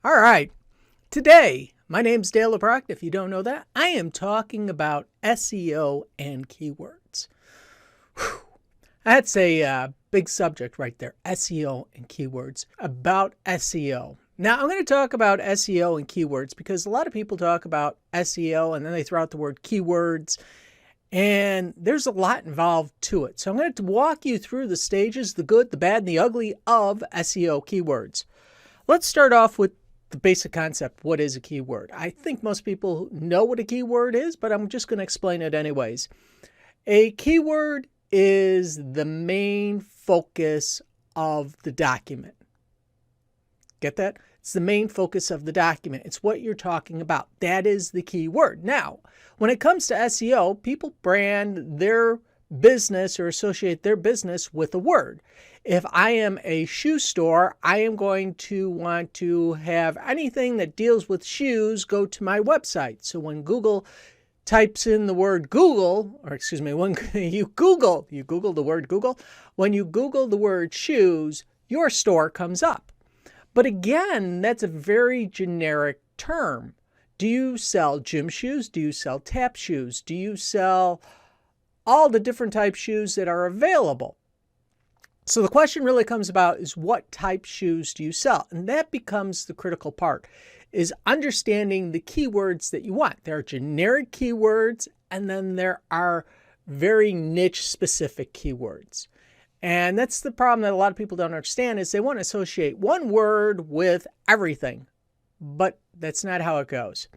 All right. Today, my name's Dale Obrochta. If you don't know that, I am talking about SEO and keywords. Whew. That's a big subject right there, SEO and keywords. About SEO. Now, I'm going to talk about SEO and keywords because a lot of people talk about SEO and then they throw out the word keywords, and there's a lot involved to it. So I'm going to walk you through the stages, the good, the bad, and the ugly of SEO keywords. Let's start off with the basic concept. What is a keyword? I think most people know what a keyword is, but I'm just going to explain it anyways. A keyword is the main focus of the document. Get that? It's the main focus of the document. It's what you're talking about. That is the keyword. Now, when it comes to SEO, people brand their business or associate their business with a word. If I am a shoe store, I am going to want to have anything that deals with shoes go to my website. So when Google types in the word Google, or excuse me, when you Google the word Google, when you Google the word shoes, your store comes up. But again, that's a very generic term. Do you sell gym shoes? Do you sell tap shoes? Do you sell all the different type shoes that are available? So the question really comes about is what type shoes do you sell? And that becomes the critical part, is understanding the keywords that you want. There are generic keywords, and then there are very niche specific keywords. And that's the problem that a lot of people don't understand, is they want to associate one word with everything, but that's not how it goes.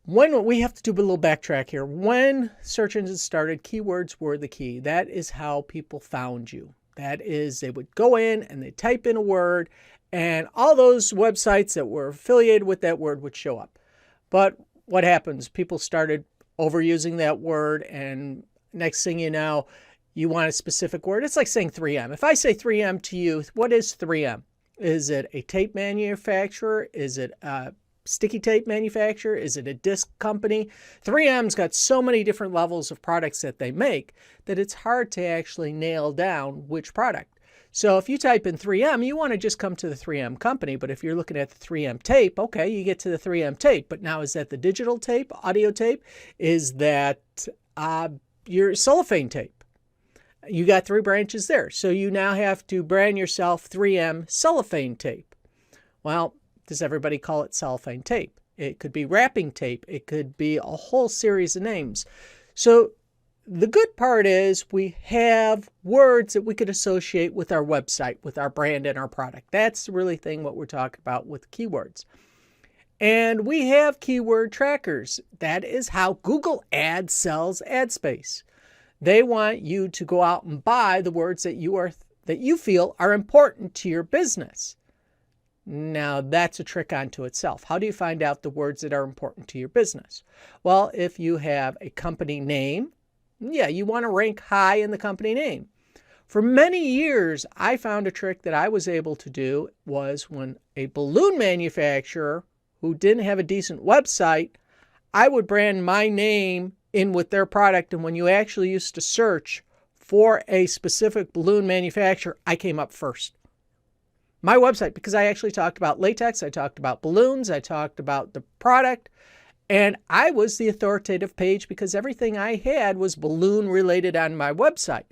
When we have to do a little backtrack here. When search engines started, keywords were the key. That is how people found you. That is, they would go in and they type in a word, and all those websites that were affiliated with that word would show up. But what happens? People started overusing that word, and next thing you know, you want a specific word. It's like saying 3M. If I say 3M to you, what is 3M? Is it a tape manufacturer? Is it a sticky tape manufacturer? Is it a disc company? 3M's got so many different levels of products that they make that it's hard to actually nail down which product. So if you type in 3M, you want to just come to the 3M company. But if you're looking at the 3M tape, okay, you get to the 3M tape. But now, is that the digital tape, audio tape? Is that your cellophane tape? You got three branches there. So you now have to brand yourself 3M cellophane tape. Well, does everybody call it cellophane tape? It could be wrapping tape. It could be a whole series of names. So the good part is we have words that we could associate with our website, with our brand and our product. That's the really thing what we're talking about with keywords. And we have keyword trackers. That is how Google Ads sells ad space. They want you to go out and buy the words that you feel are important to your business. Now, that's a trick unto itself. How do you find out the words that are important to your business? Well, if you have a company name, you want to rank high in the company name. For many years, I found a trick that I was able to do was when a balloon manufacturer who didn't have a decent website, I would brand my name in with their product. And when you actually used to search for a specific balloon manufacturer, I came up first. My website, because I actually talked about latex, I talked about balloons, I talked about the product, and I was the authoritative page because everything I had was balloon related on my website.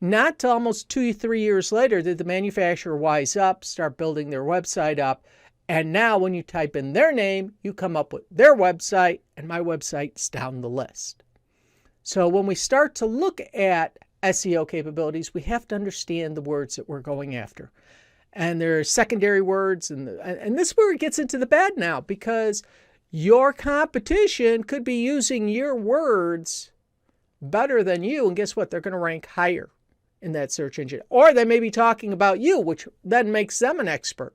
Not till almost 2-3 years later did the manufacturer wise up, start building their website up, and now when you type in their name, you come up with their website, and my website's down the list. So when we start to look at SEO capabilities, we have to understand the words that we're going after. And there are secondary words, and this is where it gets into the bad now, because your competition could be using your words better than you, and guess what? They're going to rank higher in that search engine. Or they may be talking about you, which then makes them an expert.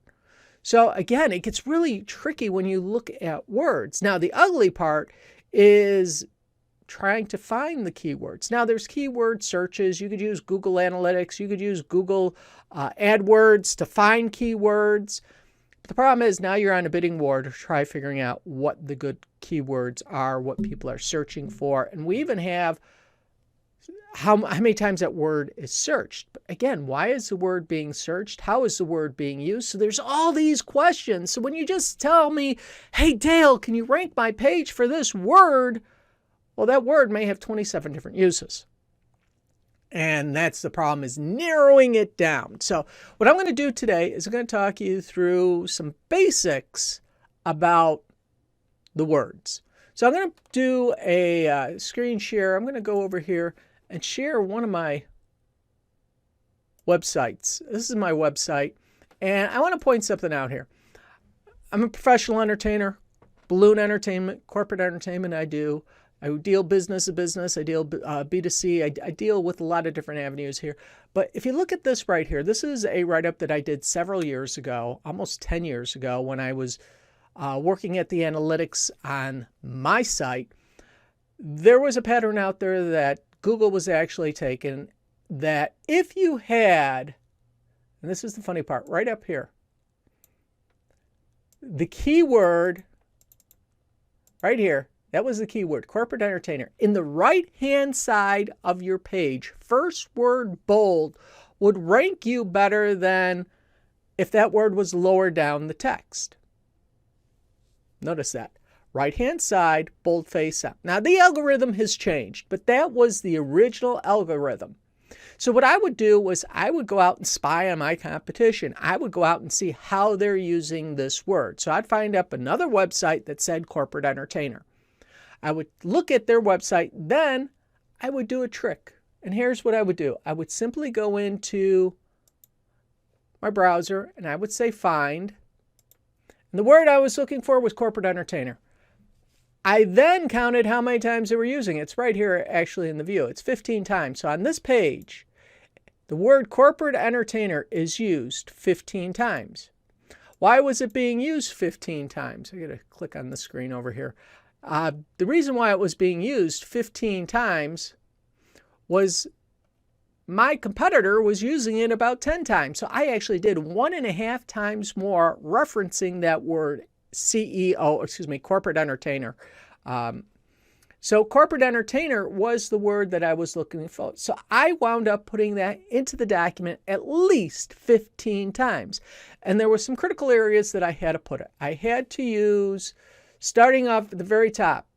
So again, it gets really tricky when you look at words. Now, the ugly part is trying to find the keywords. Now, there's keyword searches. You could use Google Analytics. You could use Google AdWords to find keywords. But the problem is now you're on a bidding war to try figuring out what the good keywords are, what people are searching for. And we even have how many times that word is searched. But again, why is the word being searched? How is the word being used? So there's all these questions. So when you just tell me, hey, Dale, can you rank my page for this word? Well, that word may have 27 different uses. And that's the problem, is narrowing it down. So what I'm going to do today is I'm going to talk you through some basics about the words. So I'm going to do a screen share. I'm going to go over here and share one of my websites. This is my website. And I want to point something out here. I'm a professional entertainer, balloon entertainment, corporate entertainment I do. I deal business to business. I deal B2C. I deal with a lot of different avenues here. But if you look at this right here, this is a write-up that I did several years ago, almost 10 years ago, when I was working at the analytics on my site. There was a pattern out there that Google was actually taking, that if you had, and this is the funny part, right up here, the keyword right here, that was the keyword, corporate entertainer. In the right-hand side of your page, first word bold would rank you better than if that word was lower down the text. Notice that. Right-hand side, boldface up. Now, the algorithm has changed, but that was the original algorithm. So what I would do was I would go out and spy on my competition. I would go out and see how they're using this word. So I'd find up another website that said corporate entertainer. I would look at their website. Then I would do a trick. And here's what I would do. I would simply go into my browser and I would say find. And the word I was looking for was corporate entertainer. I then counted how many times they were using it. It's right here actually in the view. It's 15 times. So on this page, the word corporate entertainer is used 15 times. Why was it being used 15 times? I got to click on the screen over here. The reason why it was being used 15 times was my competitor was using it about 10 times. So I actually did 1.5 times more referencing that word corporate entertainer. So corporate entertainer was the word that I was looking for. So I wound up putting that into the document at least 15 times. And there were some critical areas that I had to put it. I had to use, starting off at the very top,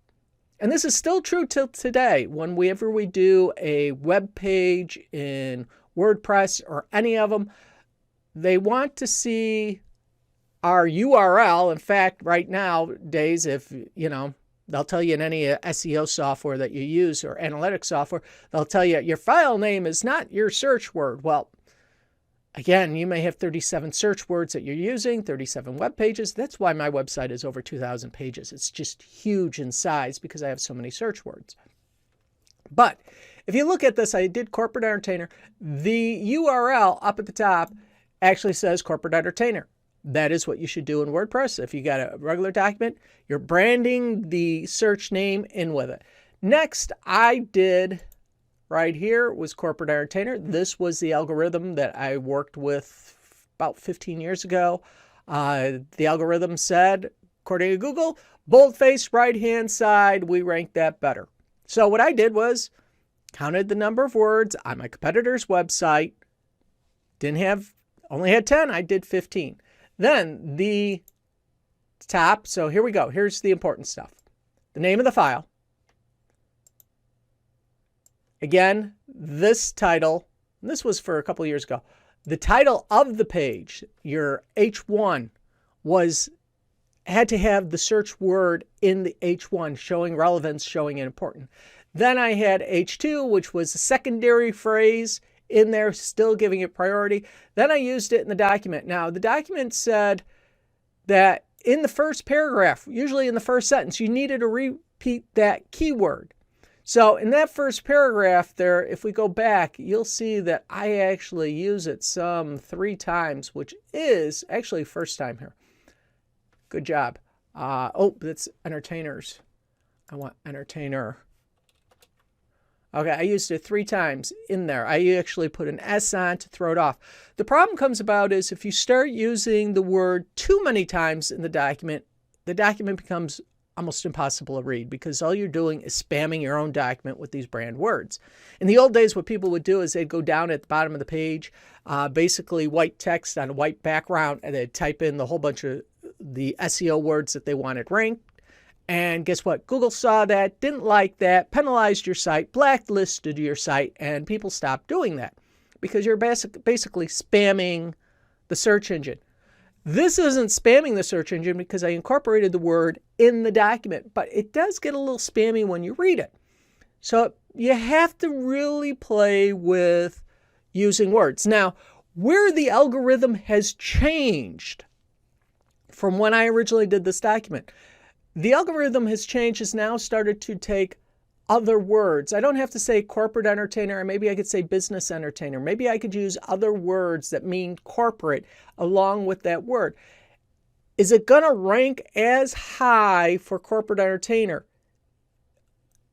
and this is still true till today, whenever we do a web page in WordPress or any of them, they want to see our URL. In fact, right nowadays, if they'll tell you in any SEO software that you use or analytics software, they'll tell you your file name is not your search word. Well, again, you may have 37 search words that you're using, 37 web pages. That's why my website is over 2,000 pages. It's just huge in size because I have so many search words. But if you look at this, I did corporate entertainer. The URL up at the top actually says corporate entertainer. That is what you should do in WordPress. If you got a regular document, you're branding the search name in with it. Next, I did right here was corporate entertainer. This was the algorithm that I worked with about 15 years ago. The algorithm said, according to Google, boldface right-hand side, we ranked that better. So what I did was counted the number of words on my competitor's website. Only had 10, I did 15. Then the top, so here we go. Here's the important stuff. The name of the file. Again, this title, and this was for a couple of years ago. The title of the page, your H1, had to have the search word in the H1, showing relevance, showing it important. Then I had H2, which was a secondary phrase in there, still giving it priority. Then I used it in the document. Now, the document said that in the first paragraph, usually in the first sentence, you needed to repeat that keyword. So in that first paragraph there, if we go back, you'll see that I actually use it some 3 times, which is actually first time here. Good job. That's entertainers. I want entertainer. Okay, I used it 3 times in there. I actually put an S on to throw it off. The problem comes about is if you start using the word too many times in the document becomes almost impossible to read because all you're doing is spamming your own document with these brand words. In the old days, what people would do is they'd go down at the bottom of the page, basically white text on a white background, and they'd type in the whole bunch of the SEO words that they wanted ranked. And guess what? Google saw that, didn't like that, penalized your site, blacklisted your site, and people stopped doing that because you're basically spamming the search engine. This isn't spamming the search engine because I incorporated the word in the document, but it does get a little spammy when you read it. So you have to really play with using words. Now, where the algorithm has changed from when I originally did this document, the algorithm has changed, has now started to take other words. I don't have to say corporate entertainer, or maybe I could say business entertainer. Maybe I could use other words that mean corporate along with that word. Is it going to rank as high for corporate entertainer?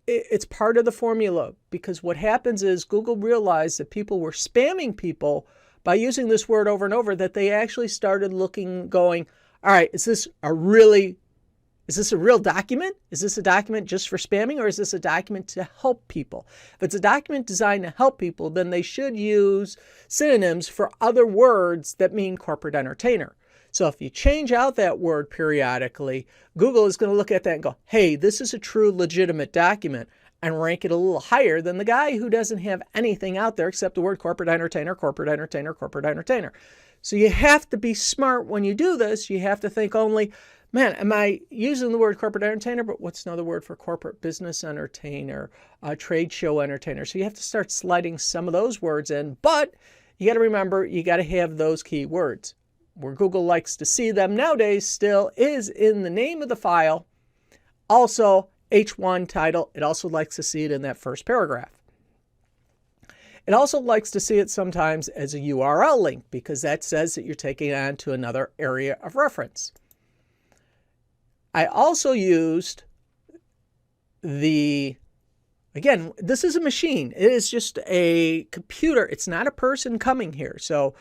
It's part of the formula, because what happens is Google realized that people were spamming people by using this word over and over, that they actually started looking, going, all right, is this a real document? Is this a document just for spamming, or is this a document to help people? If it's a document designed to help people, then they should use synonyms for other words that mean corporate entertainer. So if you change out that word periodically, Google is going to look at that and go, hey, this is a true legitimate document, and rank it a little higher than the guy who doesn't have anything out there except the word corporate entertainer, corporate entertainer, corporate entertainer. So you have to be smart when you do this. You have to think only, man, am I using the word corporate entertainer, but what's another word for corporate? Business entertainer, trade show entertainer. So you have to start sliding some of those words in, but you got to remember, you got to have those key words. Where Google likes to see them nowadays still is in the name of the file. Also, H1 title. It also likes to see it in that first paragraph. It also likes to see it sometimes as a URL link, because that says that you're taking it on to another area of reference. I also used again, this is a machine. It is just a computer. It's not a person coming here. So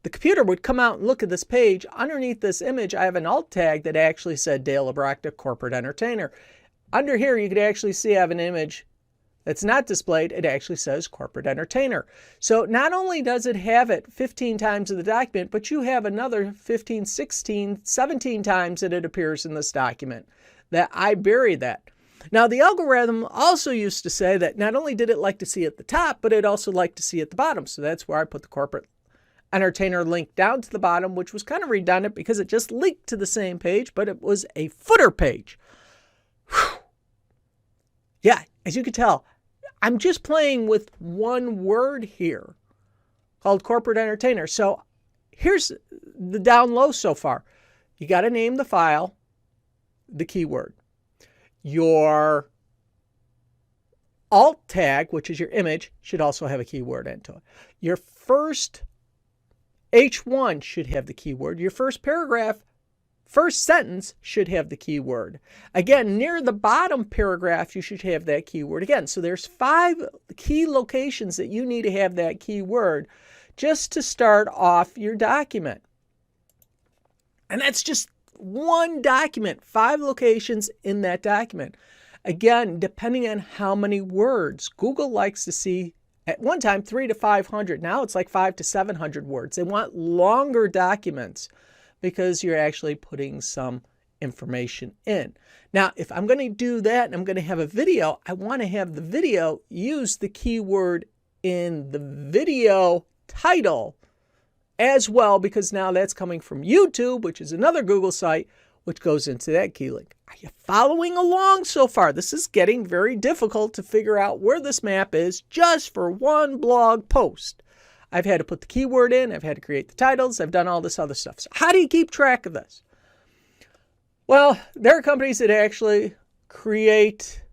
the computer would come out and look at this page. Underneath this image, I have an alt tag that actually said Dale Obrochta, corporate entertainer. Under here, you could actually see I have an image that's not displayed. It actually says corporate entertainer. So not only does it have it 15 times in the document, but you have another 15, 16, 17 times that it appears in this document that I buried that. Now, the algorithm also used to say that not only did it like to see at the top, but it also liked to see at the bottom. So that's where I put the corporate entertainer link down to the bottom, which was kind of redundant because it just linked to the same page, but it was a footer page. Whew. Yeah, as you can tell, I'm just playing with one word here called corporate entertainer. So here's the down low so far. You got to name the file, the keyword. Your alt tag, which is your image, should also have a keyword into it. Your first H1 should have the keyword. Your first paragraph, first sentence should have the keyword. Again, near the bottom paragraph, you should have that keyword again. So there's 5 key locations that you need to have that keyword just to start off your document. And that's just one document, 5 locations in that document. Again, depending on how many words, Google likes to see at one time 300 to 500. Now it's like 500 to 700 words. They want longer documents because you're actually putting some information in. Now, if I'm going to do that and I'm going to have a video, I want to have the video use the keyword in the video title as well, because now that's coming from YouTube, which is another Google site, which goes into that key link. Are you following along so far? This is getting very difficult to figure out where this map is just for one blog post. I've had to put the keyword in. I've had to create the titles. I've done all this other stuff. So how do you keep track of this? Well, there are companies that actually create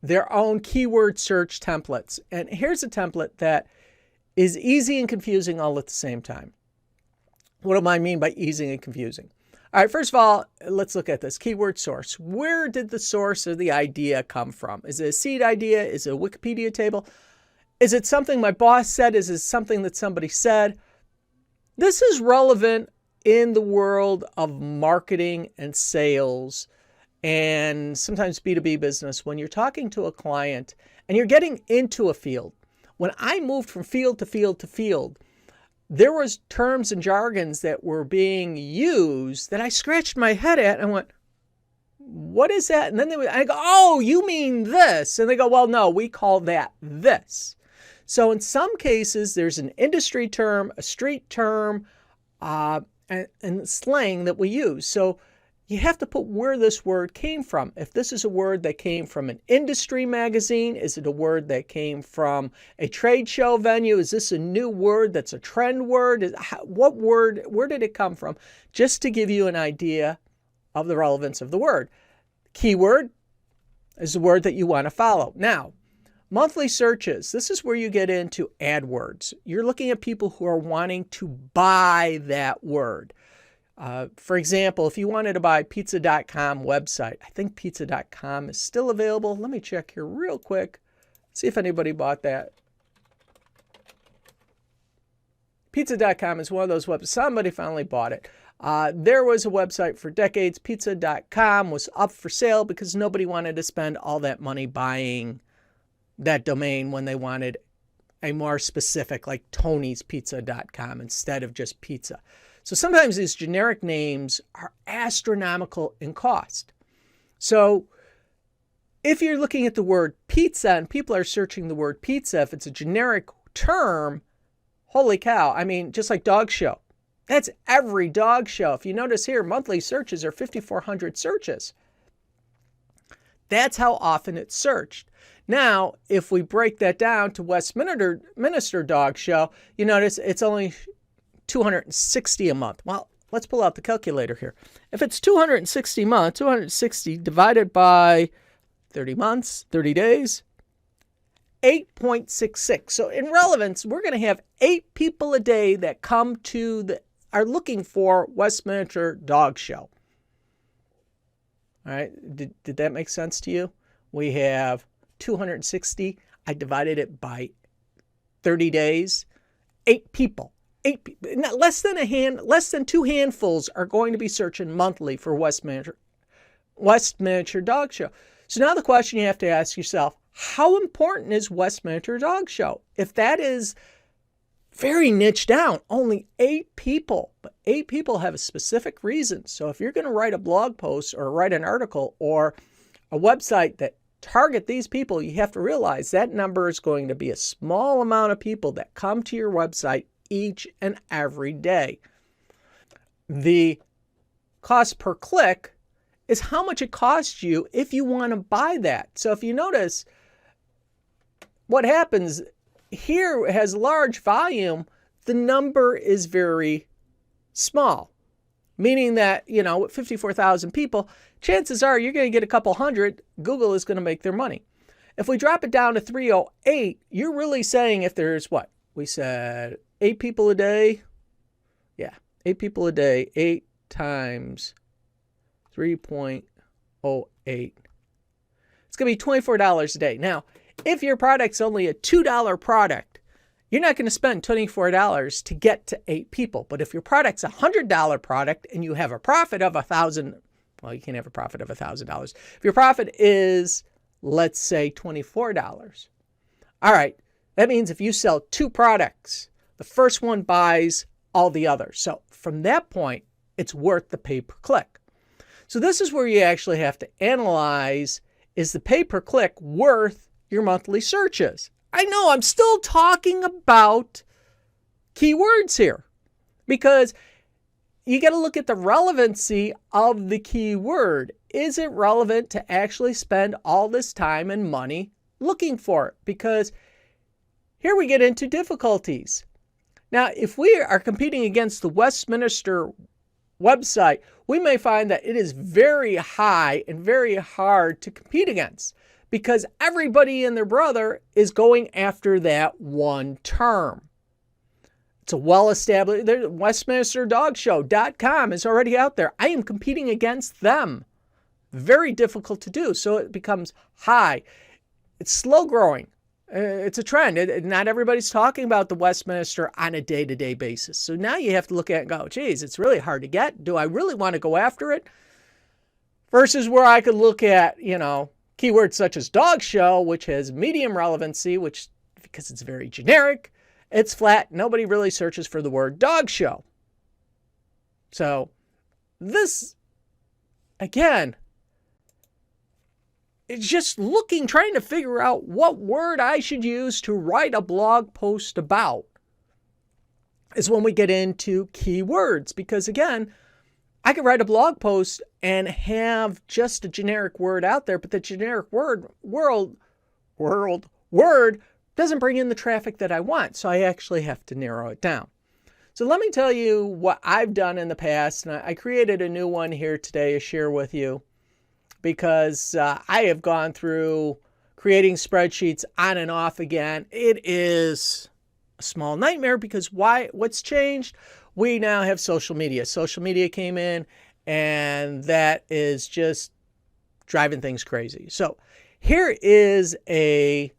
their own keyword search templates. And here's a template that is easy and confusing all at the same time. What do I mean by easy and confusing? All right, first of all, let's look at this. Keyword source. Where did the source of the idea come from? Is it a seed idea? Is it a Wikipedia table? Is it something my boss said? Is it something that somebody said? This is relevant in the world of marketing and sales and sometimes B2B business, when you're talking to a client and you're getting into a field. When I moved from field to field to field, there was terms and jargons that were being used that I scratched my head at and went, what is that? And then I go, oh, you mean this? And they go, well, no, we call that this. So in some cases, there's an industry term, a street term, and slang that we use. So you have to put where this word came from. If this is a word that came from an industry magazine, is it a word that came from a trade show venue? Is this a new word that's a trend word? What word, where did it come from? Just to give you an idea of the relevance of the word. Keyword is the word that you want to follow. Now, monthly searches, this is where you get into AdWords. You're looking at people who are wanting to buy that word. For example, if you wanted to buy pizza.com website, I think pizza.com is still available. Let me check here real quick, see if anybody bought that. Pizza.com is one of those websites. Somebody finally bought it. There was a website for decades. Pizza.com was up for sale because nobody wanted to spend all that money buying that domain when they wanted a more specific, like Tony'sPizza.com instead of just pizza. So sometimes these generic names are astronomical in cost. So if you're looking at the word pizza and people are searching the word pizza, if it's a generic term, holy cow, I mean, just like dog show. That's every dog show. If you notice here, monthly searches are 5,400 searches. That's how often it's searched. Now, if we break that down to Westminster Dog Show, you notice it's only 260 a month. Well, let's pull out the calculator here. If it's 260 a month, 260 divided by 30 months, 30 days, 8.66. So in relevance, we're going to have 8 people a day that come to are looking for Westminster Dog Show. All right, did that make sense to you? We have 260. I divided it by 30 days. 8 people. 8 people. Less than 2 handfuls are going to be searching monthly for Westminster Dog Show. So now the question you have to ask yourself, how important is Westminster Dog Show? If that is very niche down, only 8 people, but 8 people have a specific reason. So if you're going to write a blog post or write an article or a website that target these people, you have to realize that number is going to be a small amount of people that come to your website each and every day. The cost per click is how much it costs you if you want to buy that. So if you notice, what happens here has large volume, the number is very small, meaning that, with 54,000 people, chances are you're going to get a couple hundred. Google is going to make their money. If we drop it down to 308, you're really saying if there's what? We said 8 people a day. Yeah, 8 people a day, 8 times 3.08. It's going to be $24 a day. Now, if your product's only a $2 product, you're not going to spend $24 to get to 8 people. But if your product's a $100 product and you have a profit of $1,000, well, you can't have a profit of $1,000. If your profit is, let's say, $24, all right, that means if you sell 2 products, the first one buys all the others. So from that point, it's worth the pay per click. So this is where you actually have to analyze, is the pay per click worth your monthly searches? I know I'm still talking about keywords here because you got to look at the relevancy of the keyword. Is it relevant to actually spend all this time and money looking for it? Because here we get into difficulties. Now, if we are competing against the Westminster website, we may find that it is very high and very hard to compete against because everybody and their brother is going after that one term. It's a well-established, WestminsterDogShow.com is already out there. I am competing against them. Very difficult to do. So it becomes high. It's slow growing. It's a trend. Not everybody's talking about the Westminster on a day-to-day basis. So now you have to look at it and go, geez, it's really hard to get. Do I really want to go after it? versus where I could look at, keywords such as dog show, which has medium relevancy, which, because it's very generic, it's flat. Nobody really searches for the word dog show. So this, again, it's just trying to figure out what word I should use to write a blog post about is when we get into keywords. Because again, I could write a blog post and have just a generic word out there, but the generic word doesn't bring in the traffic that I want. So I actually have to narrow it down. So let me tell you what I've done in the past. And I created a new one here today to share with you, because I have gone through creating spreadsheets on and off again. It is a small nightmare because what's changed? We now have social media. Social media came in, and that is just driving things crazy. So here is a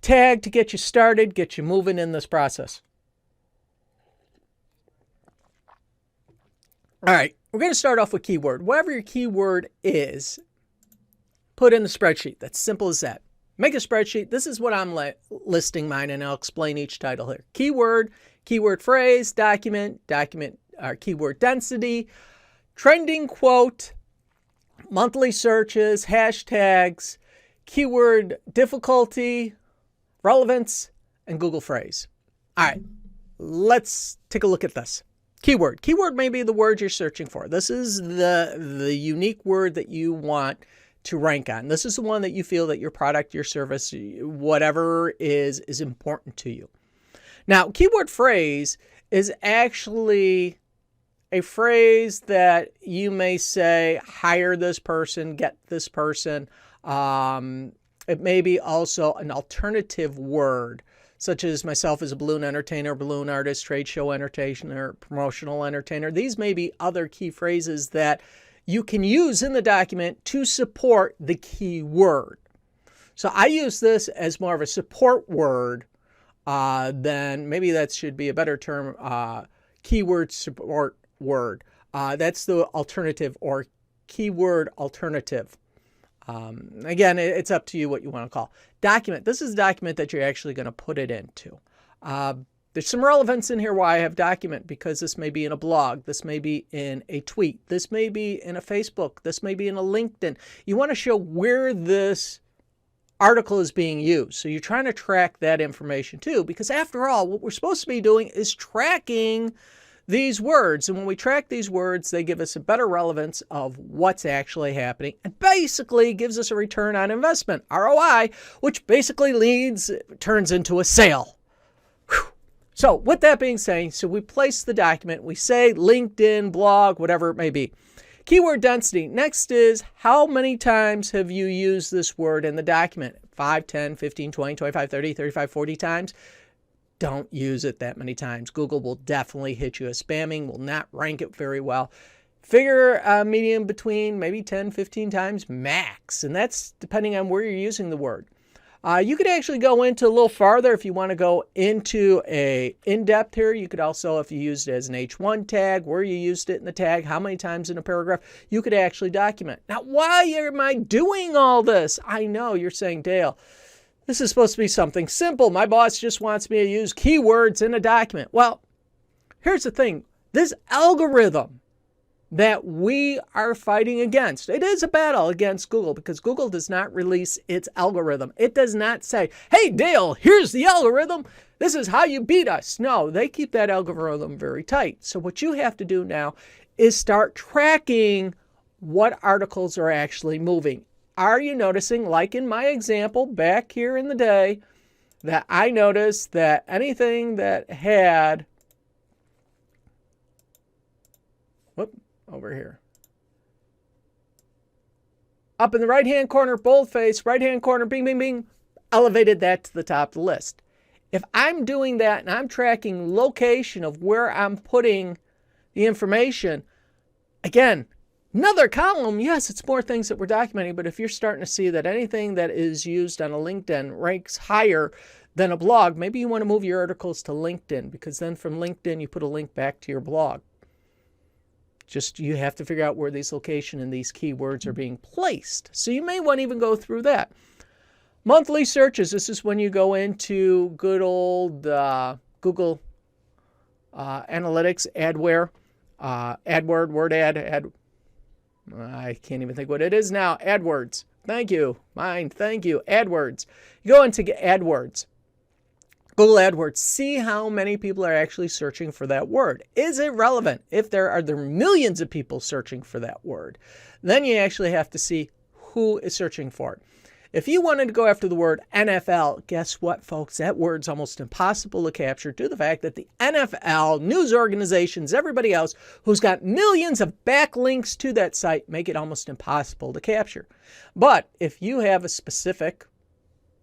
tag to get you started, get you moving in this process. All right, we're going to start off with keyword. Whatever your keyword is, put in the spreadsheet. That's simple as that. Make a spreadsheet. This is what I'm listing mine, and I'll explain each title here. Keyword, keyword phrase, document, keyword density, trending quote, monthly searches, hashtags, keyword difficulty, relevance, and Google phrase. All right, let's take a look at this. Keyword. Keyword may be the word you're searching for. This is the unique word that you want to rank on. This is the one that you feel that your product, your service, whatever is important to you. Now, keyword phrase is actually a phrase that you may say, hire this person, get this person. It may be also an alternative word, such as myself as a balloon entertainer, balloon artist, trade show entertainer, promotional entertainer. These may be other key phrases that you can use in the document to support the keyword. So I use this as more of a support word than, maybe that should be a better term, keyword support word. That's the alternative, or keyword alternative. Again, it's up to you what you want to call. Document. This is a document that you're actually going to put it into. There's some relevance in here why I have document, because this may be in a blog. This may be in a tweet. This may be in a Facebook. This may be in a LinkedIn. You want to show where this article is being used. So you're trying to track that information too, because after all, what we're supposed to be doing is tracking these words. And when we track these words, they give us a better relevance of what's actually happening, and basically gives us a return on investment, ROI, which basically turns into a sale. Whew. So with that being said, so we place the document, we say LinkedIn, blog, whatever it may be. Keyword density. Next is, how many times have you used this word in the document? 5, 10, 15, 20, 25, 30, 35, 40 times? Don't use it that many times. Google will definitely hit you as spamming, will not rank it very well. Figure a median between maybe 10, 15 times max, and that's depending on where you're using the word. You could actually go into a little farther if you want to go into a in-depth here. You could also, if you used it as an H1 tag, where you used it in the tag, how many times in a paragraph, you could actually document. Now, why am I doing all this? I know you're saying, Dale, this is supposed to be something simple. My boss just wants me to use keywords in a document. Well, here's the thing. This algorithm that we are fighting against, it is a battle against Google, because Google does not release its algorithm. It does not say, hey, Dale, here's the algorithm. This is how you beat us. No, they keep that algorithm very tight. So what you have to do now is start tracking what articles are actually moving. Are you noticing, like in my example back here in the day, that I noticed that anything that had, over here, up in the right-hand corner, boldface, right-hand corner, bing, bing, bing, elevated that to the top of the list. If I'm doing that and I'm tracking location of where I'm putting the information, again, another column, yes, it's more things that we're documenting, but if you're starting to see that anything that is used on a LinkedIn ranks higher than a blog, maybe you want to move your articles to LinkedIn, because then from LinkedIn you put a link back to your blog. Just you have to figure out where these location and these keywords are being placed. So you may want to even go through that. Monthly searches. This is when you go into good old Google Analytics, AdWare, AdWord, WordAd, I can't even think what it is now. AdWords. Thank you. Thank you. AdWords. You go into AdWords. Google AdWords. See how many people are actually searching for that word. Is it relevant? If there are millions of people searching for that word, then you actually have to see who is searching for it. If you wanted to go after the word NFL, guess what, folks? That word's almost impossible to capture due to the fact that the NFL, news organizations, everybody else who's got millions of backlinks to that site make it almost impossible to capture. But if you have a specific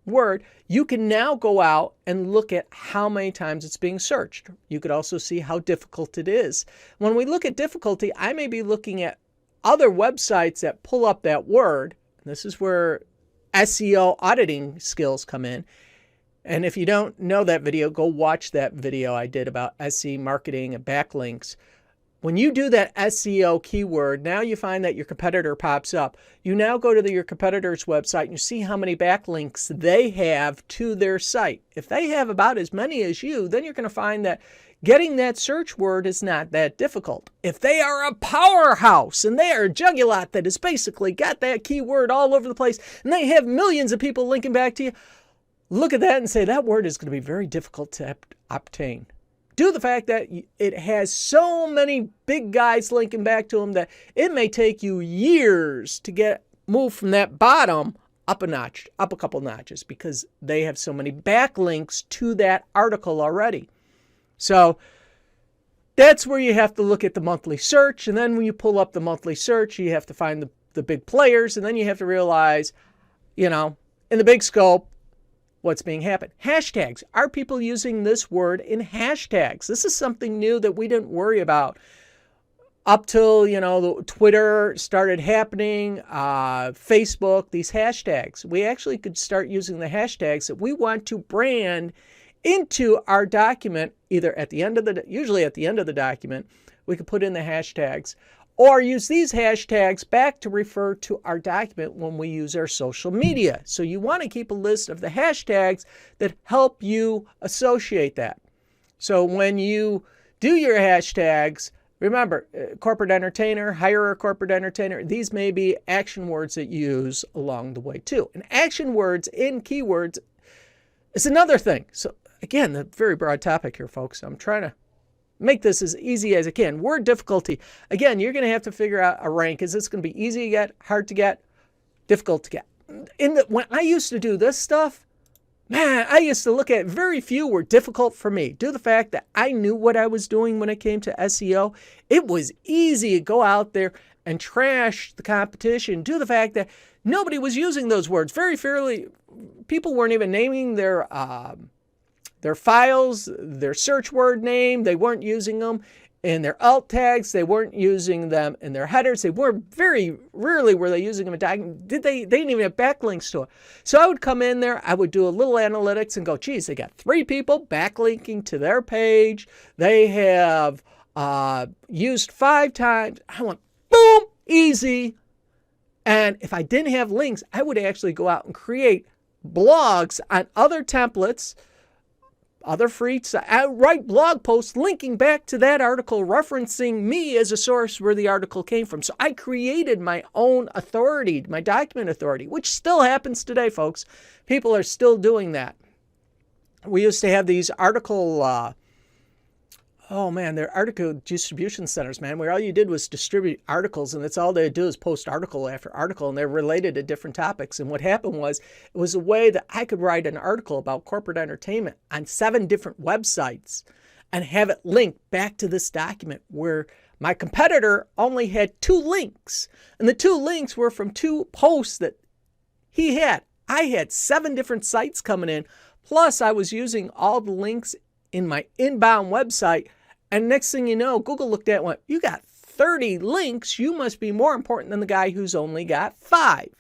word, you can now go out and look at how many times it's being searched. You could also see how difficult it is. When we look at difficulty, I may be looking at other websites that pull up that word. This is where SEO auditing skills come in. And if you don't know that video, go watch that video I did about SEO marketing and backlinks. When you do that SEO keyword, now you find that your competitor pops up. You now go to your competitor's website and you see how many backlinks they have to their site. If they have about as many as you, then you're going to find that getting that search word is not that difficult. If they are a powerhouse and they are a juggernaut that has basically got that keyword all over the place and they have millions of people linking back to you, look at that and say that word is going to be very difficult to obtain. Due to the fact that it has so many big guys linking back to them that it may take you years to move from that bottom up a notch, up a couple notches, because they have so many backlinks to that article already. So that's where you have to look at the monthly search. And then when you pull up the monthly search, you have to find the big players. And then you have to realize, in the big scope, what's being happened. Hashtags. Are people using this word in hashtags? This is something new that we didn't worry about up till, the Twitter started happening, Facebook, these hashtags. We actually could start using the hashtags that we want to brand into our document, either usually at the end of the document, we could put in the hashtags, or use these hashtags back to refer to our document when we use our social media. So you want to keep a list of the hashtags that help you associate that. So when you do your hashtags, remember, corporate entertainer, hire a corporate entertainer. These may be action words that you use along the way too. And action words in keywords is another thing. So again, a very broad topic here, folks. I'm trying to make this as easy as I can. Word difficulty. Again, you're going to have to figure out a rank. Is this going to be easy to get, hard to get, difficult to get? When I used to do this stuff, man, I used to look at very few were difficult for me. Due to the fact that I knew what I was doing when it came to SEO, it was easy to go out there and trash the competition due to the fact that nobody was using those words. Very fairly, people weren't even naming their files, their search word name. They weren't using them in their alt tags. They weren't using them in their headers. They were very rarely were they using them in document. They didn't even have backlinks to it. So I would come in there, I would do a little analytics and go, geez, they got 3 people backlinking to their page. They have used 5 times. I went, boom, easy. And if I didn't have links, I would actually go out and create blogs on other templates, other free, write blog posts linking back to that article, referencing me as a source where the article came from. So I created my own authority, my document authority, which still happens today, folks. People are still doing that. We used to have these article, they're article distribution centers, man, where all you did was distribute articles, and that's all they do is post article after article, and they're related to different topics. And what happened was, it was a way that I could write an article about corporate entertainment on 7 different websites and have it linked back to this document, where my competitor only had 2 links. And the 2 links were from 2 posts that he had. I had 7 different sites coming in, plus I was using all the links in my inbound website. And next thing you know, Google looked at it and went, you got 30 links. You must be more important than the guy who's only got 5.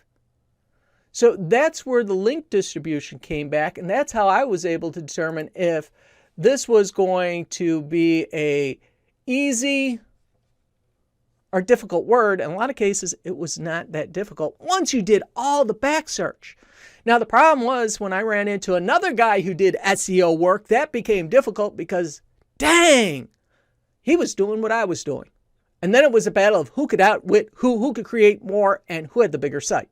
So that's where the link distribution came back. And that's how I was able to determine if this was going to be a easy or difficult word. In a lot of cases, it was not that difficult once you did all the back search. Now, the problem was when I ran into another guy who did SEO work, that became difficult because, dang, he was doing what I was doing. And then it was a battle of who could outwit who could create more, and who had the bigger site.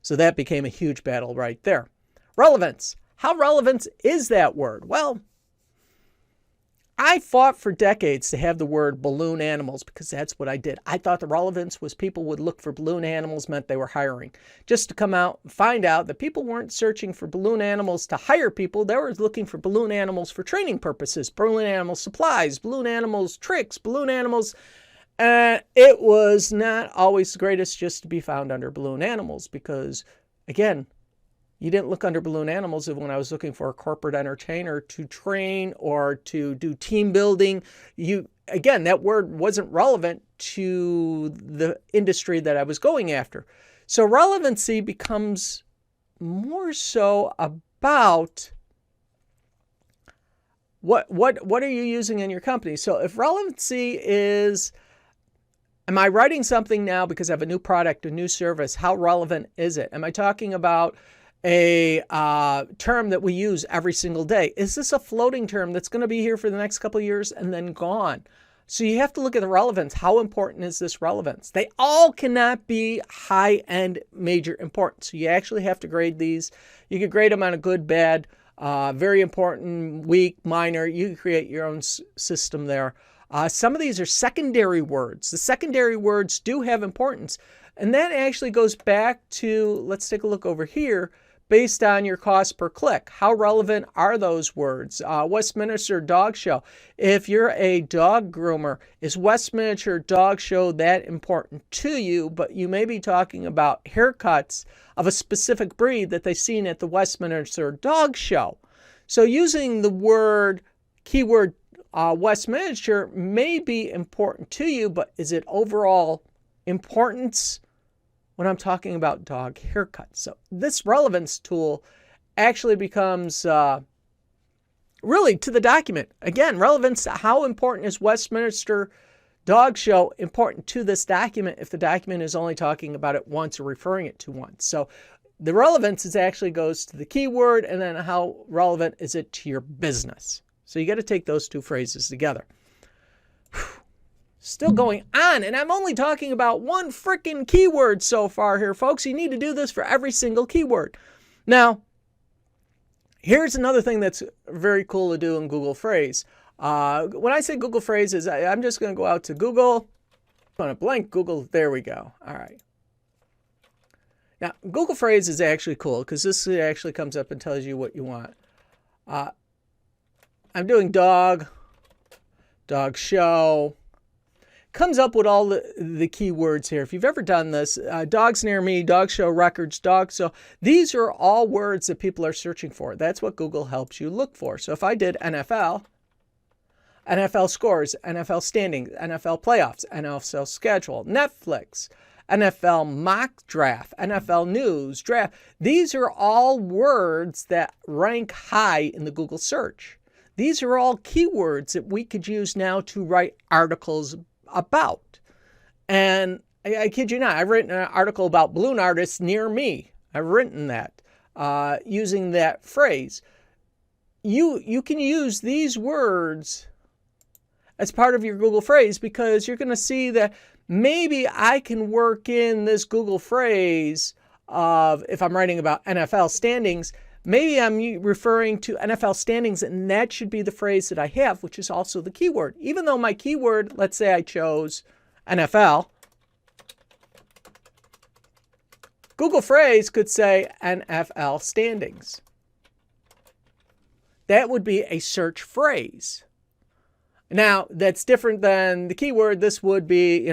So that became a huge battle right there. Relevance. How relevant is that word? Well, I fought for decades to have the word balloon animals because that's what I did. I thought the relevance was people would look for balloon animals meant they were hiring. Just to come out and find out that people weren't searching for balloon animals to hire people. They were looking for balloon animals for training purposes, balloon animal supplies, balloon animals tricks, balloon animals. It was not always the greatest just to be found under balloon animals because, again, you didn't look under balloon animals when I was looking for a corporate entertainer to train or to do team building. Again, that word wasn't relevant to the industry that I was going after. So relevancy becomes more so about what are you using in your company? So if relevancy is, am I writing something now because I have a new product, a new service? How relevant is it? Am I talking about a term that we use every single day? Is this a floating term that's going to be here for the next couple of years and then gone? So you have to look at the relevance. How important is this relevance? They all cannot be high-end major importance. So you actually have to grade these. You can grade them on a good, bad, very important, weak, minor. You can create your own system there. Some of these are secondary words. The secondary words do have importance. And that actually goes back to, let's take a look over here, based on your cost per click. How relevant are those words? Westminster Dog Show. If you're a dog groomer, is Westminster Dog Show that important to you? But you may be talking about haircuts of a specific breed that they've seen at the Westminster Dog Show. So using the keyword Westminster may be important to you, but is it overall importance when I'm talking about dog haircuts? So this relevance tool actually becomes really to the document. Again, relevance, how important is Westminster Dog Show important to this document if the document is only talking about it once or referring it to once? So the relevance actually goes to the keyword, and then how relevant is it to your business? So you got to take those two phrases together. Still going on, and I'm only talking about one freaking keyword so far here, folks. You need to do this for every single keyword. Now, here's another thing that's very cool to do in Google Phrase. When I say Google Phrases, I'm just going to go out to Google. I'm going to blank Google. There we go. All right. Now, Google Phrase is actually cool because this actually comes up and tells you what you want. I'm doing dog show. Comes up with all the keywords here. If you've ever done this, dogs near me, dog show records, dog show. These are all words that people are searching for. That's what Google helps you look for. So if I did NFL, NFL scores, NFL standings, NFL playoffs, NFL schedule, Netflix, NFL mock draft, NFL news, draft. These are all words that rank high in the Google search. These are all keywords that we could use now to write articles about. And I kid you not, I've written an article about balloon artists near me. I've written that using that phrase. You can use these words as part of your Google phrase because you're going to see that maybe I can work in this Google phrase of, if I'm writing about NFL standings, maybe I'm referring to NFL standings, and that should be the phrase that I have, which is also the keyword. Even though my keyword, let's say I chose NFL, Google phrase could say NFL standings. That would be a search phrase. Now, that's different than the keyword. This would be,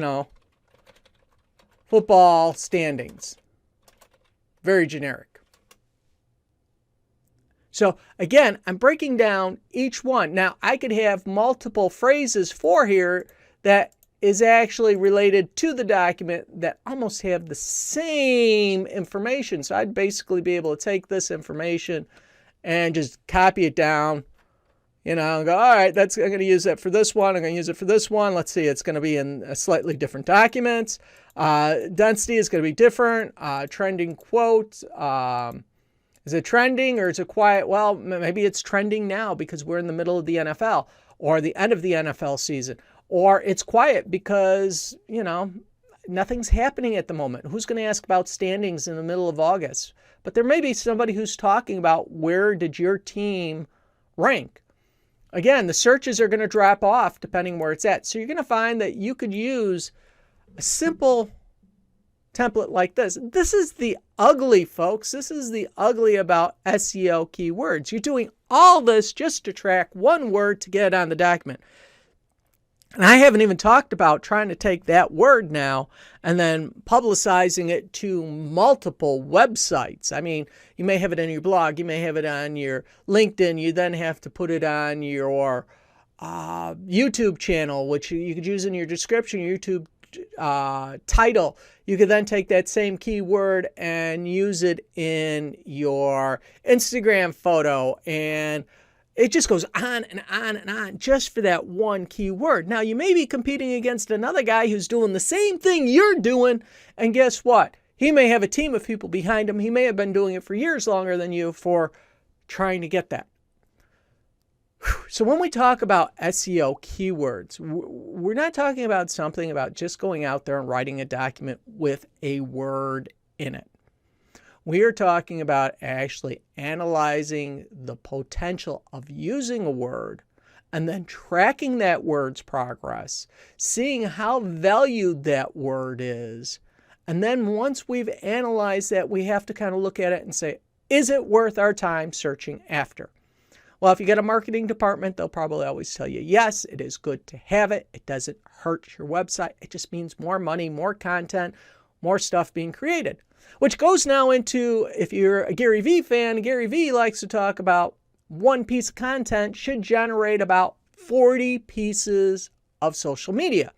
football standings. Very generic. So again, I'm breaking down each one. Now, I could have multiple phrases for here that is actually related to the document that almost have the same information. So I'd basically be able to take this information and just copy it down, go, all right, I'm going to use that for this one. I'm going to use it for this one. Let's see, it's going to be in slightly different documents. Density is going to be different. Trending quote. Is it trending or is it quiet? Well, maybe it's trending now because we're in the middle of the NFL or the end of the NFL season. Or it's quiet because, nothing's happening at the moment. Who's going to ask about standings in the middle of August? But there may be somebody who's talking about where did your team rank. Again, the searches are going to drop off depending where it's at. So you're going to find that you could use a simple template like this. This is the ugly, folks. This is the ugly about SEO keywords. You're doing all this just to track one word to get it on the document. And I haven't even talked about trying to take that word now and then publicizing it to multiple websites. I mean, you may have it in your blog, you may have it on your LinkedIn, you then have to put it on your YouTube channel, which you could use in your description, your YouTube title. You could then take that same keyword and use it in your Instagram photo, and it just goes on and on and on just for that one keyword. Now, you may be competing against another guy who's doing the same thing you're doing, and guess what? He may have a team of people behind him. He may have been doing it for years longer than you for trying to get that. So when we talk about SEO keywords, we're not talking about something about just going out there and writing a document with a word in it. We are talking about actually analyzing the potential of using a word and then tracking that word's progress, seeing how valued that word is. And then once we've analyzed that, we have to kind of look at it and say, is it worth our time searching after? Well, if you get a marketing department, they'll probably always tell you, yes, it is good to have it. It doesn't hurt your website. It just means more money, more content, more stuff being created. Which goes now into, if you're a Gary Vee fan, Gary Vee likes to talk about one piece of content should generate about 40 pieces of social media.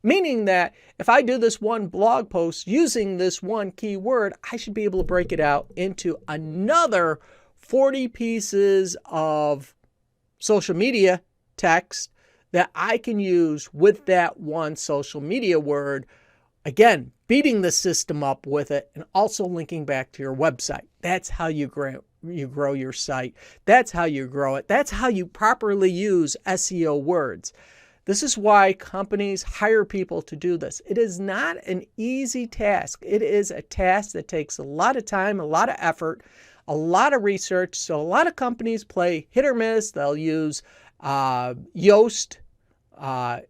Meaning that if I do this one blog post using this one keyword, I should be able to break it out into another 40 pieces of social media text that I can use with that one social media word. Again, beating the system up with it and also linking back to your website. That's how you grow your site. That's how you grow it. That's how you properly use SEO words. This is why companies hire people to do this. It is not an easy task. It is a task that takes a lot of time, a lot of effort, a lot of research. So a lot of companies play hit or miss. They'll use Yoast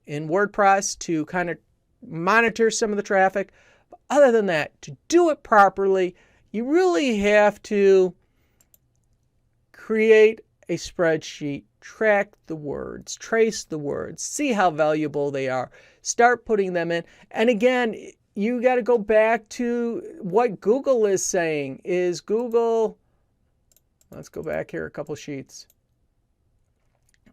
in WordPress to kind of monitor some of the traffic. But other than that, to do it properly, you really have to create a spreadsheet, track the words, trace the words, see how valuable they are, start putting them in. And again, you got to go back to what Google is saying. Is Google, let's go back here a couple sheets.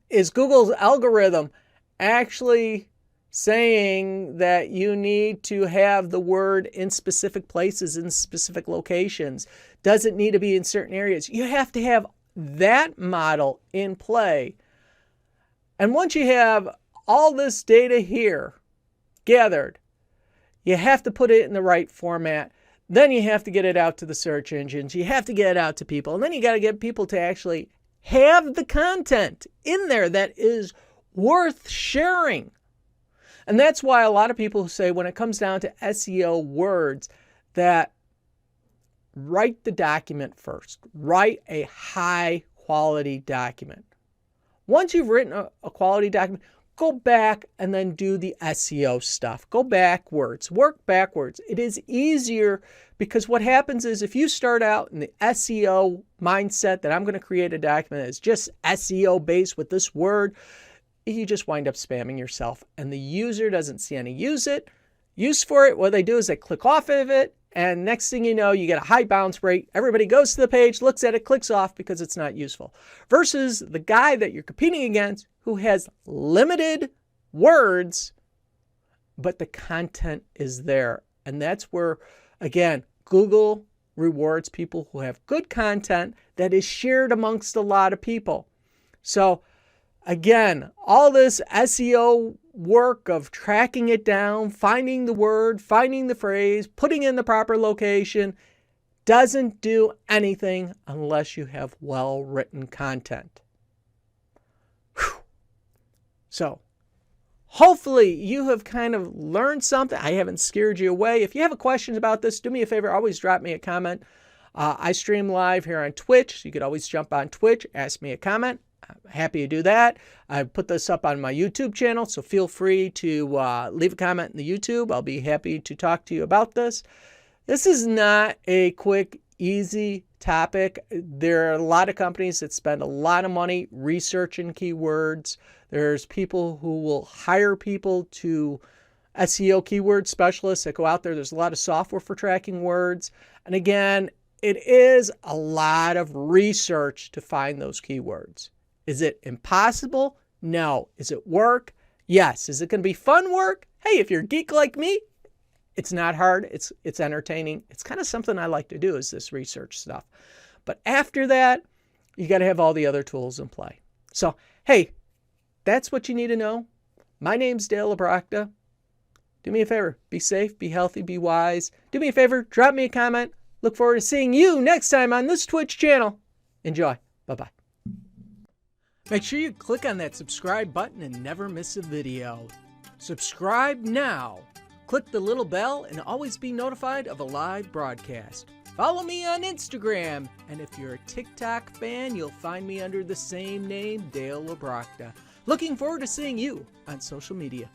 Is Google's algorithm actually saying that you need to have the word in specific places, in specific locations? Does it need to be in certain areas? You have to have that model in play. And once you have all this data here gathered, you have to put it in the right format. Then you have to get it out to the search engines. You have to get it out to people. And then you got to get people to actually have the content in there that is worth sharing. And that's why a lot of people say when it comes down to SEO words that write the document first. Write a high quality document. Once you've written a quality document, go back and then do the SEO stuff. Go backwards. Work backwards. It is easier because what happens is if you start out in the SEO mindset that I'm going to create a document that's just SEO based with this word, you just wind up spamming yourself and the user doesn't see any use for it. What they do is they click off of it, and next thing you know, you get a high bounce rate. Everybody goes to the page, looks at it, clicks off because it's not useful. Versus the guy that you're competing against who has limited words, but the content is there. And that's where, again, Google rewards people who have good content that is shared amongst a lot of people. So Again, all this SEO work of tracking it down, finding the word, finding the phrase, putting in the proper location, doesn't do anything unless you have well-written content. Whew. So, hopefully you have kind of learned something. I haven't scared you away. If you have a question about this, do me a favor, always drop me a comment. I stream live here on Twitch, so you could always jump on Twitch, ask me a comment. I'm happy to do that. I put this up on my YouTube channel, so feel free to leave a comment in the YouTube. I'll be happy to talk to you about this. This is not a quick, easy topic. There are a lot of companies that spend a lot of money researching keywords. There's people who will hire people to SEO keyword specialists that go out there. There's a lot of software for tracking words. And again, it is a lot of research to find those keywords. Is it impossible? No. Is it work? Yes. Is it going to be fun work? Hey, if you're a geek like me, it's not hard. It's entertaining. It's kind of something I like to do, is this research stuff. But after that, you got to have all the other tools in play. So, hey, that's what you need to know. My name's Dale Obrochta. Do me a favor. Be safe, be healthy, be wise. Do me a favor. Drop me a comment. Look forward to seeing you next time on this Twitch channel. Enjoy. Bye-bye. Make sure you click on that subscribe button and never miss a video. Subscribe now. Click the little bell and always be notified of a live broadcast. Follow me on Instagram. And if you're a TikTok fan, you'll find me under the same name, Dale Obrochta. Looking forward to seeing you on social media.